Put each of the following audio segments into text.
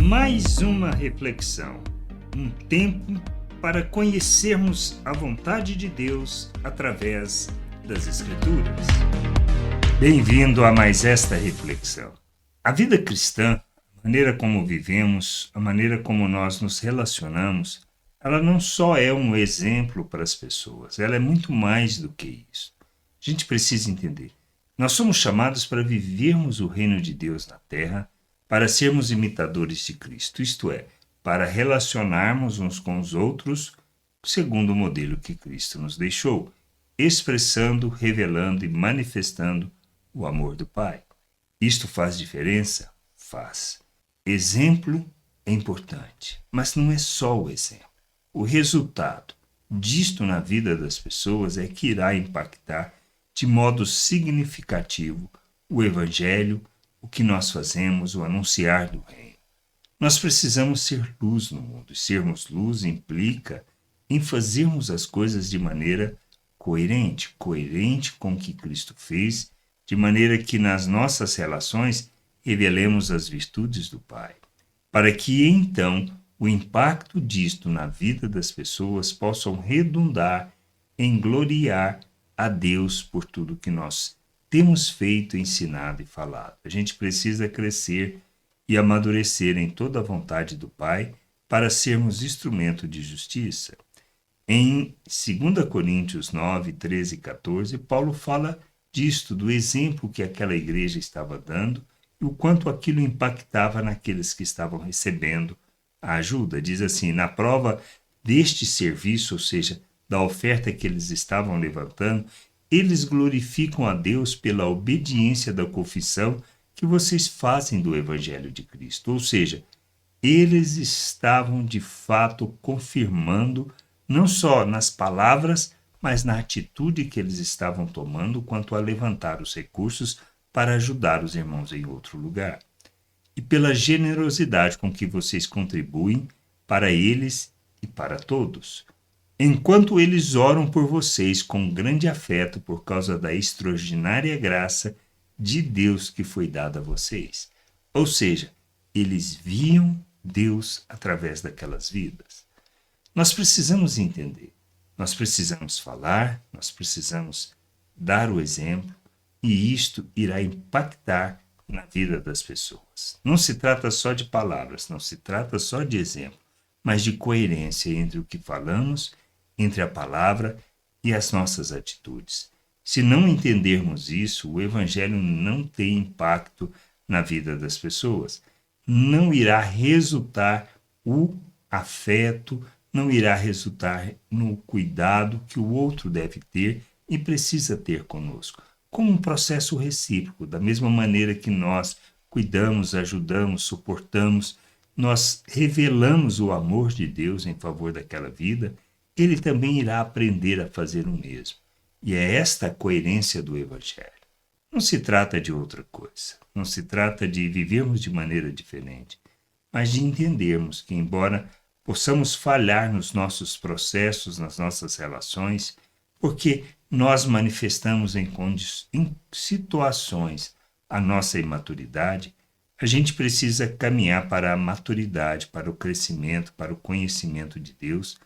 Mais uma reflexão, um tempo para conhecermos a vontade de Deus através das Escrituras. Bem-vindo a mais esta reflexão. A vida cristã, a maneira como vivemos, a maneira como nós nos relacionamos, ela não só é um exemplo para as pessoas, ela é muito mais do que isso. A gente precisa entender. Nós somos chamados para vivermos o reino de Deus na terra, para sermos imitadores de Cristo, isto é, para relacionarmos uns com os outros segundo o modelo que Cristo nos deixou, expressando, revelando e manifestando o amor do Pai. Isto faz diferença? Faz. Exemplo é importante, mas não é só o exemplo. O resultado disto na vida das pessoas é que irá impactar de modo significativo o Evangelho, o que nós fazemos, o anunciar do reino. Nós precisamos ser luz no mundo, e sermos luz implica em fazermos as coisas de maneira coerente com o que Cristo fez, de maneira que nas nossas relações revelemos as virtudes do Pai, para que então o impacto disto na vida das pessoas possam redundar em gloriar a Deus por tudo que nós temos feito, ensinado e falado. A gente precisa crescer e amadurecer em toda a vontade do Pai para sermos instrumento de justiça. Em 2 Coríntios 9, 13 e 14, Paulo fala disto, do exemplo que aquela igreja estava dando e o quanto aquilo impactava naqueles que estavam recebendo a ajuda. Diz assim, na prova deste serviço, ou seja, da oferta que eles estavam levantando, eles glorificam a Deus pela obediência da confissão que vocês fazem do Evangelho de Cristo. Ou seja, eles estavam de fato confirmando, não só nas palavras, mas na atitude que eles estavam tomando quanto a levantar os recursos para ajudar os irmãos em outro lugar. E pela generosidade com que vocês contribuem para eles e para todos. Enquanto eles oram por vocês com grande afeto por causa da extraordinária graça de Deus que foi dada a vocês. Ou seja, eles viam Deus através daquelas vidas. Nós precisamos entender, nós precisamos falar, nós precisamos dar o exemplo e isto irá impactar na vida das pessoas. Não se trata só de palavras, não se trata só de exemplo, mas de coerência entre o que falamos, entre a palavra e as nossas atitudes. Se não entendermos isso, o Evangelho não tem impacto na vida das pessoas. Não irá resultar o afeto, não irá resultar no cuidado que o outro deve ter e precisa ter conosco. Como um processo recíproco, da mesma maneira que nós cuidamos, ajudamos, suportamos, nós revelamos o amor de Deus em favor daquela vida, ele também irá aprender a fazer o mesmo. E é esta a coerência do Evangelho. Não se trata de outra coisa, não se trata de vivermos de maneira diferente, mas de entendermos que, embora possamos falhar nos nossos processos, nas nossas relações, porque nós manifestamos em situações a nossa imaturidade, a gente precisa caminhar para a maturidade, para o crescimento, para o conhecimento de Deus,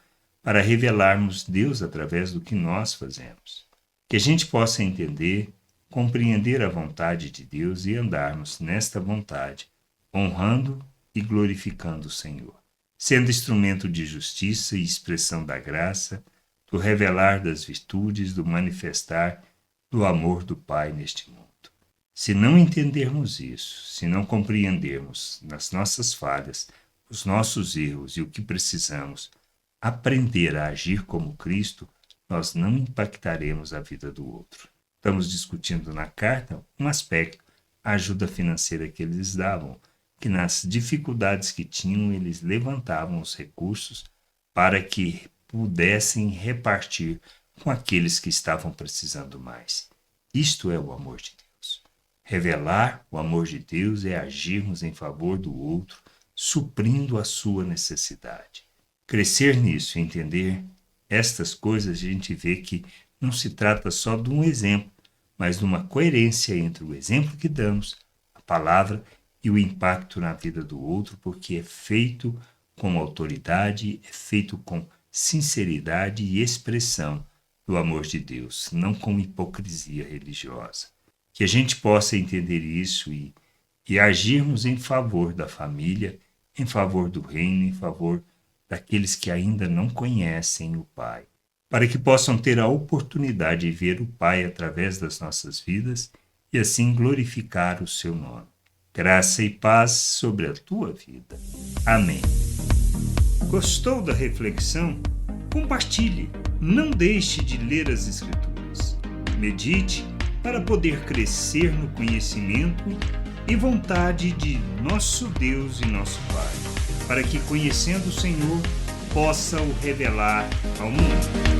para revelarmos Deus através do que nós fazemos. Que a gente possa entender, compreender a vontade de Deus e andarmos nesta vontade, honrando e glorificando o Senhor, sendo instrumento de justiça e expressão da graça, do revelar das virtudes, do manifestar do amor do Pai neste mundo. Se não entendermos isso, se não compreendermos nas nossas falhas, os nossos erros e o que precisamos aprender a agir como Cristo, nós não impactaremos a vida do outro. Estamos discutindo na carta um aspecto, a ajuda financeira que eles davam, que nas dificuldades que tinham, eles levantavam os recursos para que pudessem repartir com aqueles que estavam precisando mais. Isto é o amor de Deus. Revelar o amor de Deus é agirmos em favor do outro, suprindo a sua necessidade. Crescer nisso e entender estas coisas, a gente vê que não se trata só de um exemplo, mas de uma coerência entre o exemplo que damos, a palavra e o impacto na vida do outro, porque é feito com autoridade, é feito com sinceridade e expressão do amor de Deus, não com hipocrisia religiosa. Que a gente possa entender isso e agirmos em favor da família, em favor do reino, em favor daqueles que ainda não conhecem o Pai, para que possam ter a oportunidade de ver o Pai através das nossas vidas e assim glorificar o seu nome. Graça e paz sobre a tua vida. Amém. Gostou da reflexão? Compartilhe. Não deixe de ler as Escrituras. Medite para poder crescer no conhecimento e vontade de nosso Deus e nosso Pai, para que, conhecendo o Senhor, possa o revelar ao mundo.